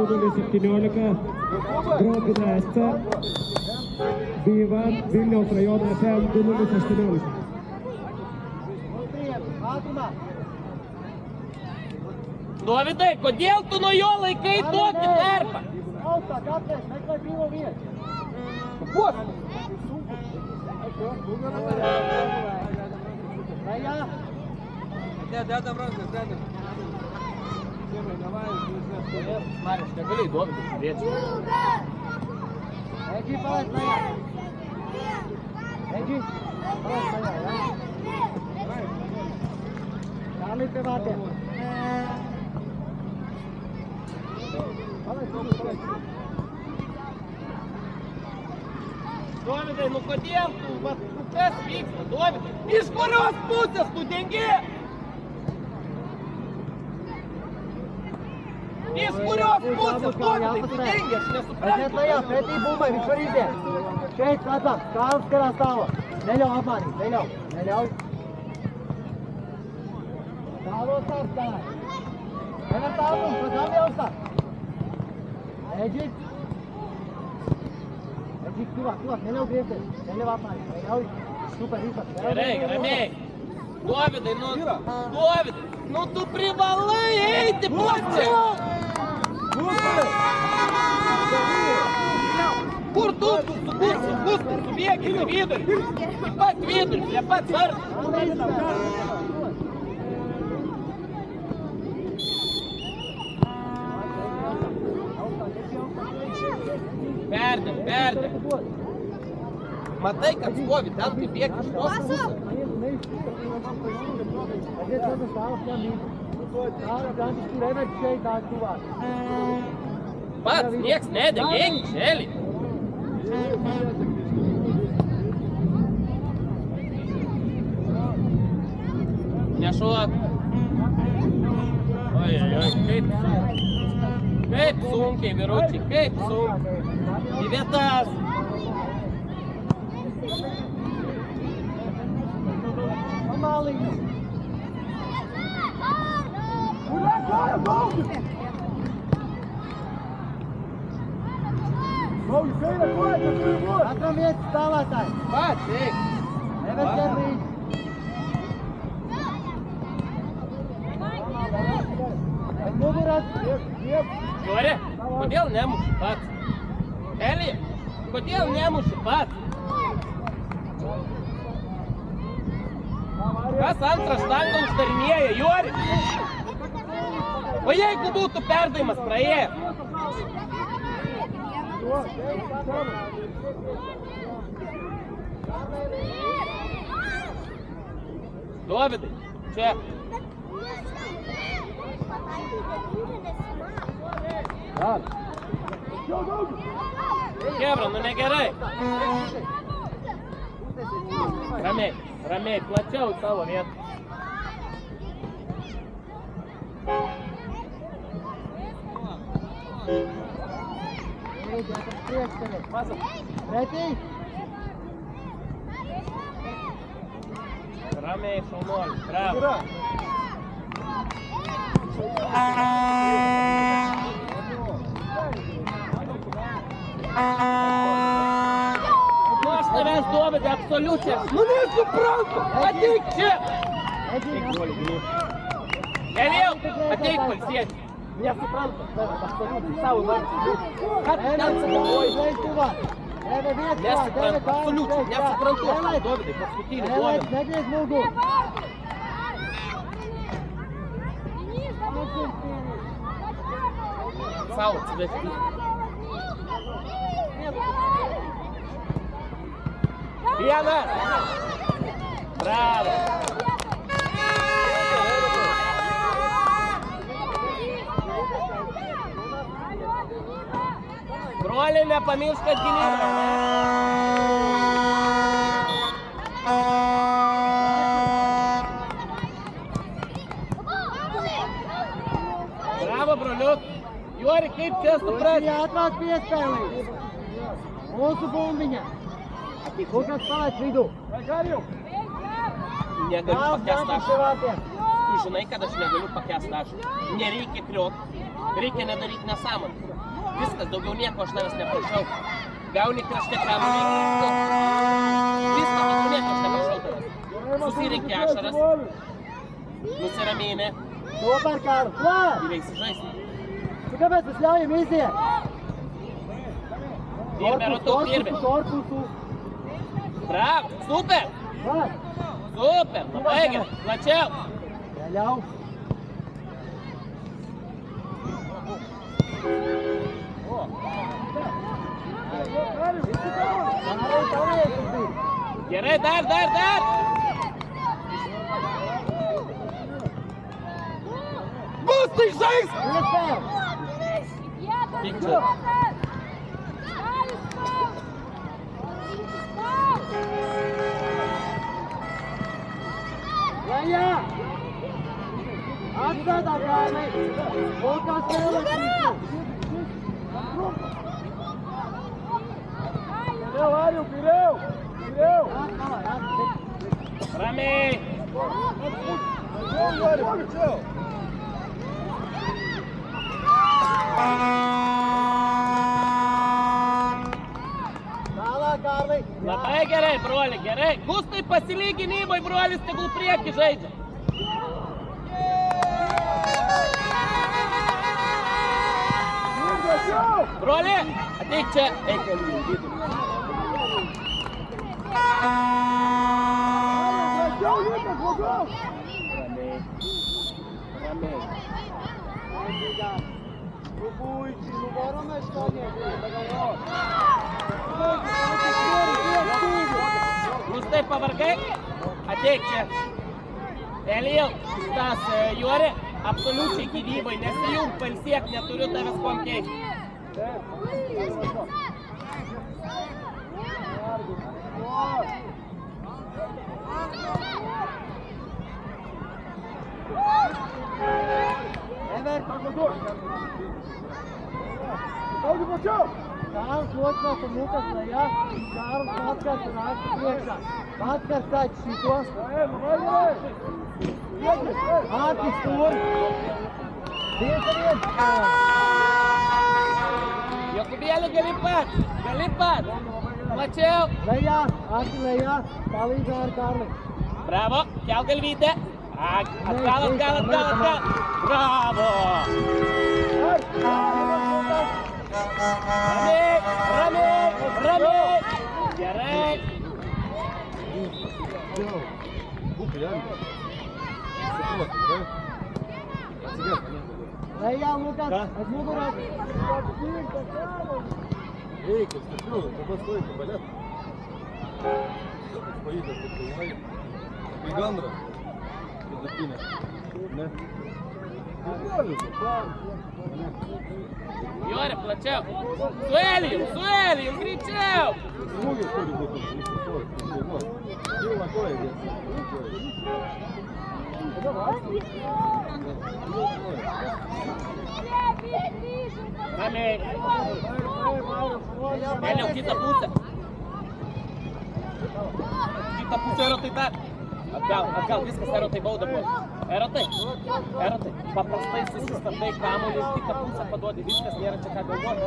2:17 Grobina SC. Byva Vilniaus rajono FM 2:18. Dovydai, kodėl tu nuo jo laikai tokį tarpą? Dėdam rankas, dėdam. Marius, negaliai Dovydai žiūrėti. Edži, palaik mane. Edži, palaik mane. Kalai privatė. Dovydai, nu kodėl tu, kas vyksta, Dovydai? Iš kurios pusės tu dengi? Iš kurios pusės, Dovydai, tu dengi, aš nesuprantu. Atlaiją, pretī būmai, išvarydė. Šeit, atsam, kalns karā stāvo. Neļauj apmānīt, neļauj, neļauj. Stāvo stāv, stāv. Nevar tālums, pēc atbilstā. Edži. Edži, tuvāk, neļauj griezties, neļauj apmānīt, neļauj. Super, izlāk. Gerai, ramiai. Dovydai, Dovydai, nu tu privalai eiti plačiau. Kur tu subėgi į vidurį? Į pat vidurį, prie pat vartų. Perdėm. Matai, kad stovi ten, tai bėgi iš tos pusės. Pats, nieks nedėm, eik, šelį. Nešuok. Oi, kaip sunkiai, vyručiai, kaip sunkiai. Į vietas. Atramiet stāvētāji. Pats, eik. Nevar ķerlīt. Nuvirāt. Jori, kodėl nemuši pats? Elija, kodėl nemuši pats? Kas antrą štangą uždarinėja, Jori? O jeigu būtų perdavimas praėjęs? Dovydai, čia. Chebra, nu negerai. Ramiai, plačiau į savo vietą. Pretī. Ramiai, šaunuoli, bravo. Nu aš tavęs Dovydai absoliučiai. Nu nesuprantu, ateik čia. Elėjau, ateik palsėti. Nesuprantu tavęs absoliučiai savo vardą. Ką tu ten sakoji? Nesuprantu, absoliučiai, nesuprantu aš tau Dovydai, paskutinį duomenį. Negriez mūgų. Savo atsivesti. Vienas! Bravo! Broliai, nepamiršk, kad gynyba. Bravo, broliuk! Jori, kaip čia suprasti? Atrāk piespēlī. Mūsu bumbiņa. Kur kas paliec vidū? Negaliu pakęst aš. Tu žinai, kad aš negaliu pakęst aš. Nereikia kriot. Reikia nedaryti nesąmonę. Viskas, daugiau nieko aš tavęs neprašau. Gauni krašte kamuolį. Viskas, daugiau nieko aš neprašau tavęs. Susirenki ašaras. Nusiramini. Super, Karl! Ir eisi žaisti. Tu kāpēc mēs ļaujam iziet? Dirbi, Rotuk, dirbi. Korpusu. Bravo, super! Vai! Super, labai gerai. Plačiau. Neļauj. Gerai, dar! Gustai, žaisk! Tik čia. Leja! Atstādā, Kārli! Volkās vēlēs! Pireu, Arju, pireu! Ramiai! Tālāk, Kārli! Labai gerai, broli, gerai. Gustai pasilyk gynyboj, brolis tegul priekį žaidžia. Broli, ateik čia. Eik, Elijų, vidų. Ramiai. Gustai, pavargai? Ateik čia. Elijau, tas Jori, absoliučiai gynybai, nesijung, pailsiek, neturiu tavęs kuom keisti. Kārlis loķinās un Lukas lejā. Kārlis atskars un aizsas priekšā. Atskars taču šito. Ārtis tur. Viens. Jokubėli, gali pat. Plačiau. Lejā, Ārti lejā. Palīdz ar Kārli. Bravo, kel galvytę. Atgal. Bravo. Ramiai. Gerai. Lejā, Lukas, aiz muguras. Reikia, stipriu, dabar stoji, balėt. Pavydas, kaip tai žinai. Į gandrą. Vidutinę. Ne? Jori, plačiau. Su Elijum, greičiau. Smūgis turi būti. Pilna koja dės. Ramiai. Elijau, kitą pusę. Kitą pusę, Erotai, dar. Atgal, viskas, Erotai, bauda buvo. Erotai, paprastai susistabdai kamuolį ir kitą pusę paduodi, viskas, nėra čia ką galvoti.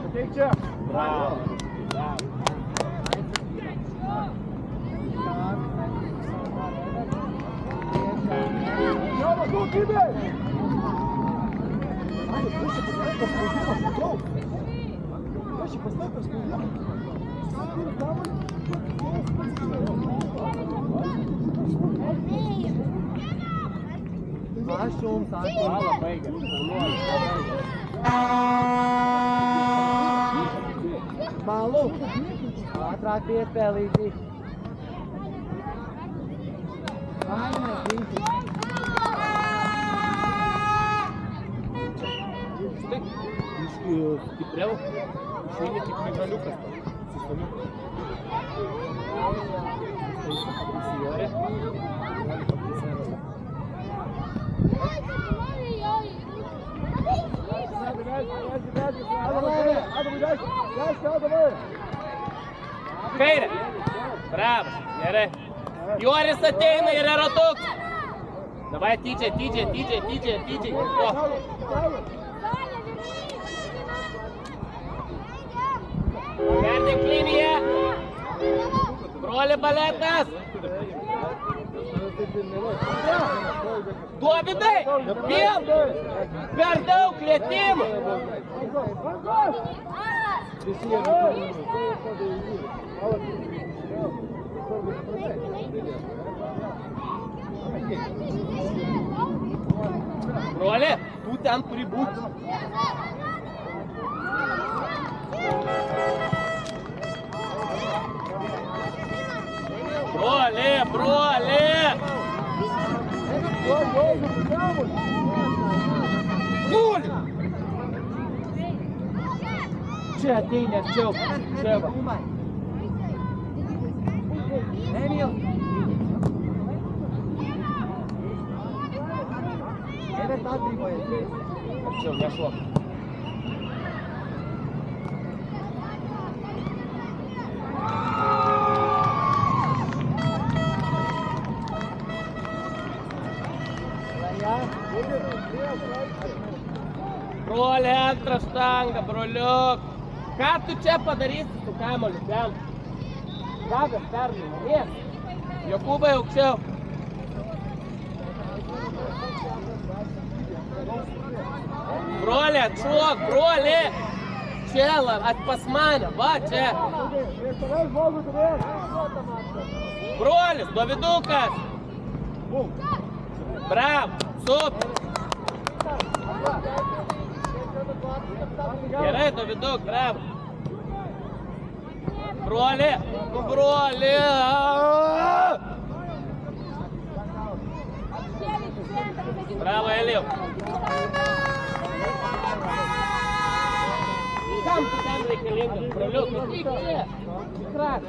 Ateik čia. Bravo. Jonas, daugybė! Ašums, Labai gerai. Malu. Ātrāk piespēlīti. Vainās visi. Štai, stipriau, išeini kaip migaliukas. Sistemiukas. Prisijori. Kairė. Bravo, gerai. Joris ateina ir Erotuks. Давай, Тиджей. О. Perdik liniją. Broli Baletas. Dovydai, vėl per daug lietimų. Broli, tu ten turi būti. Broli! Guli! Čia ateini arčiau. Čia va. Emil. Ėmė tą triboje. Arčiau, nešuok. Broli, antrą štangą, broliuk. Ką tu čia padarysi su kamuoliu ten? Gavęs perlaimės. Jokūbai aukščiau. Broli, atšok, broli. Čia, pas mane, va čia. Brolis, Dovydukas. Bravo, super. Gerai, Dovyduk, bravo. Broli, broli. Bravo, Elijau. Kam tu ten reikalingas, broliuk, tik čia. Tikras.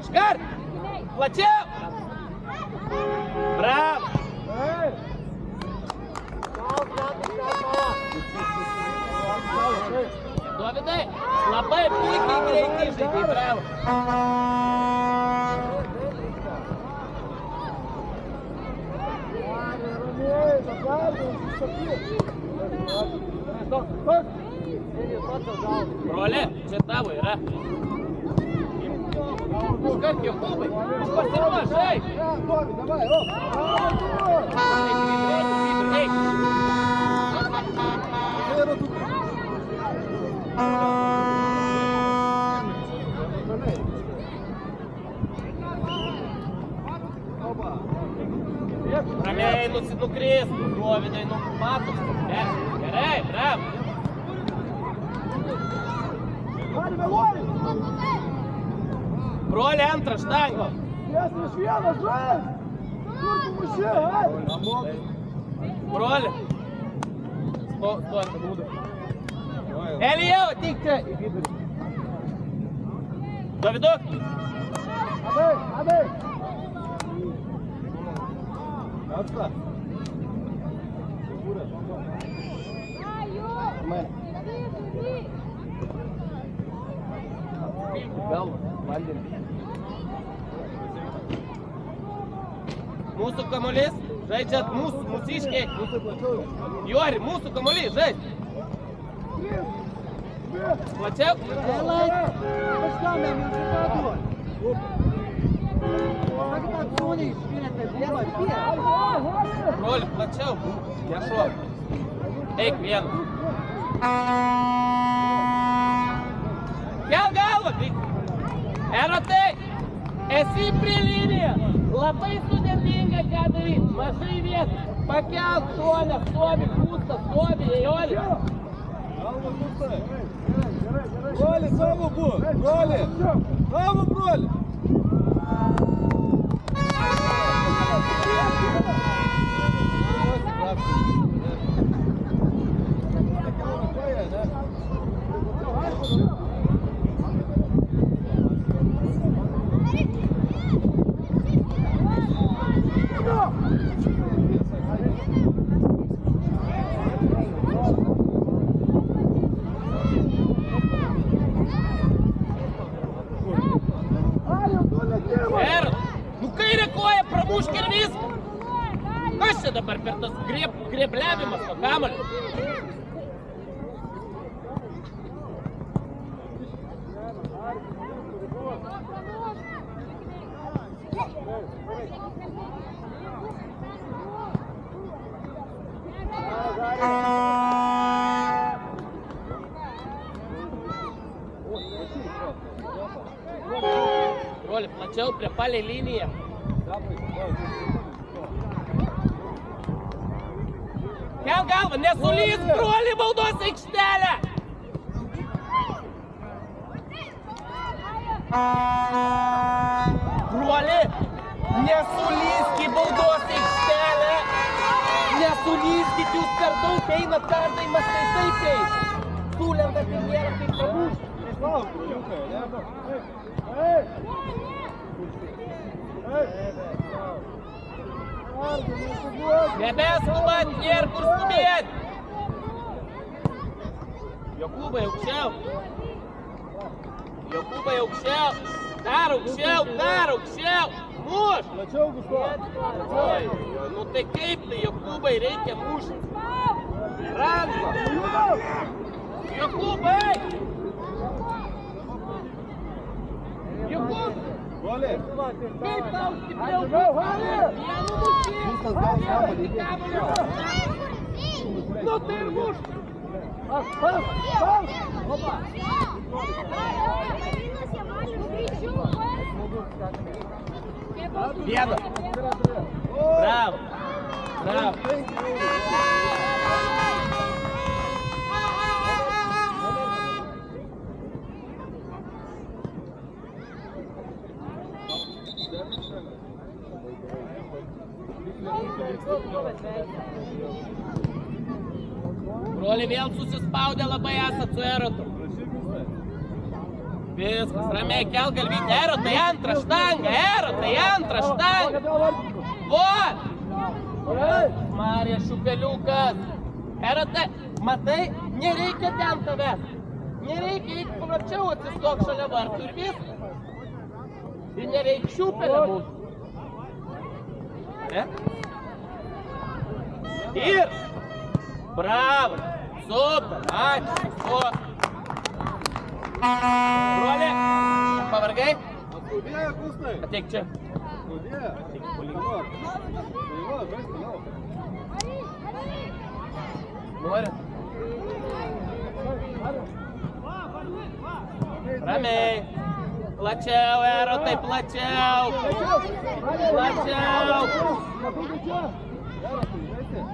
Škart! Plačiau! Bravo! Dovydai, labai puikiai greitai žaidai, bravo! Broli, čia tavo yra. Užkart Jokūbai, pasiruošai! Давай, оп! Eik! Ramiai nukris, Dovydai, matos, gerai, bravo! Broli, antrą štangą. Broli. Stok, būdų. Elijau, ateik čia į vidurį. Dovyduk. Adai. Atsta. Gal, vandenį. Mūsų kamuolys, žaidžiat mūsiškiai. Jori, mūsų kamuolys, žaidž. Plačiau. Kažkam, Emil, čia duot. Sakė, man sūnį išvinėte vieną pie. Broli, plačiau. Nešuok. Eik vieną. Kel galvą, Erotai, esi prie linijos. Labai sudėtinga ką daryti. Mažai vietų. Pakelk šonę, stovi, pūsta, stovi, Ejoli. Broli, savo būk! Broli! Savo broli! pramušk ir viskas. Kas čia dabar per tas grebliavimas to kamuolio? Broli, plačiau prie palei liniją. Kel galvą, nesulys, broli, baudos aikštelę! Broli, nesulysk į baudos aikštelę! Nesulyskit, jūs per daug einat perdavimas tai kaip. Sulendat ir nėra kaip pramušti. Nebeskubat, nėr kur skubėt! Jokūbai, aukščiau! Jokūbai, aukščiau! Dar aukščiau, dar aukščiau! Muš! Plačiau, Gusto! Oi, nu tai kaip tai, Jokūbai, reikia mušti! Rango! Jokūbai! Jokūbai! Broli! Kaip tau stipriau būti? Gustas gal kamuolį Nu tai ir muš! Vienas! Bravo! Bravo! Broli vėl susispaudę labai esat su Erotu. Viskas, ramiai kel galvyti. Erotai antrą štangą, Erotai antrą štangą. Vot! Marija Šupeliukas. Erotai, matai, nereikia ten tavęs. Nereikia eiti plačiau atsistok šalia vartų ir viskas. Ir nereikia Šupelio mūsų. Ir! Bravo! Super! Ačiū! Super! Broli! Pavargai? Skaudėjo, Gustai! Ateik čia. Skaudėjo! Ateik polingai. Tai va, žais toliau. Nori? Ramiai! Plačiau, Erotai, plačiau! Plačiau!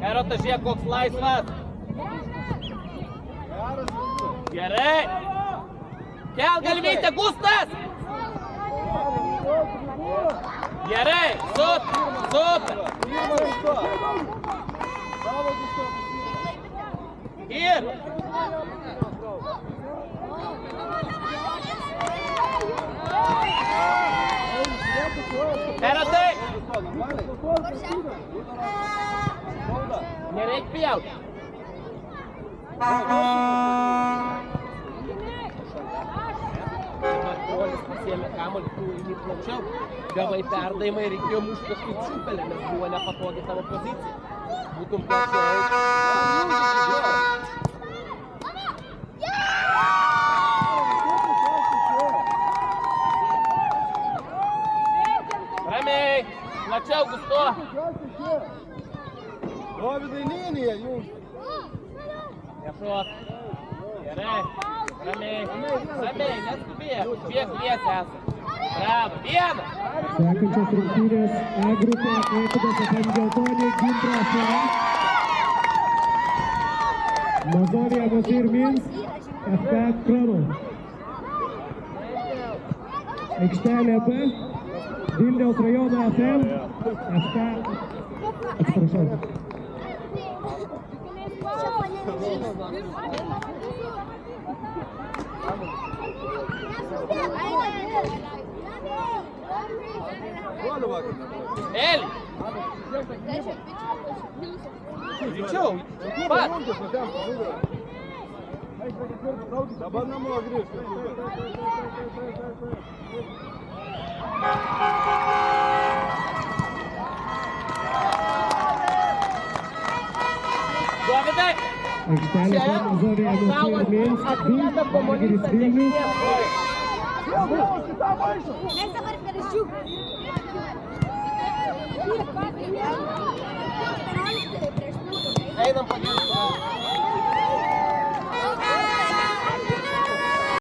Erotas, žiūrėk, koks laisvas! Gerai! Kel galvytę, Gustas! Gerai! Super! Super! Ir! Erotai! Nereik pjauti! Brolis pasiėmė kamuolį, tu jį plačiau. Gavai perdavimą ir reikėjo mušti kažkaip Šupelį, nes buvo nepatogi tavo pozicija. Būtum plačiau. Ramiai! Plačiau, Gusto! Dovydai linija, jūs! Nešok! Gerai! Ramiai! Ramiai, neskubėk! Žiek liesi esat! Bravo! Vienas! Sekančios rungtynės A grupė, Klaipėdos FM Geltonė, Gintrašė. Mazovija Mosir Minsk, FK Krono. Aikštelė B, Vilniaus rajono FM, FK, atsiprašau. Eli! Greičiau! Pat! Dabar namo grįžt. Dovydai! Aikštelė prognozuoja Tau Minsk, atrieda kamuolys ant Vilnius. dešinės kojos. Mes dabar per žiūrį. Einam pagal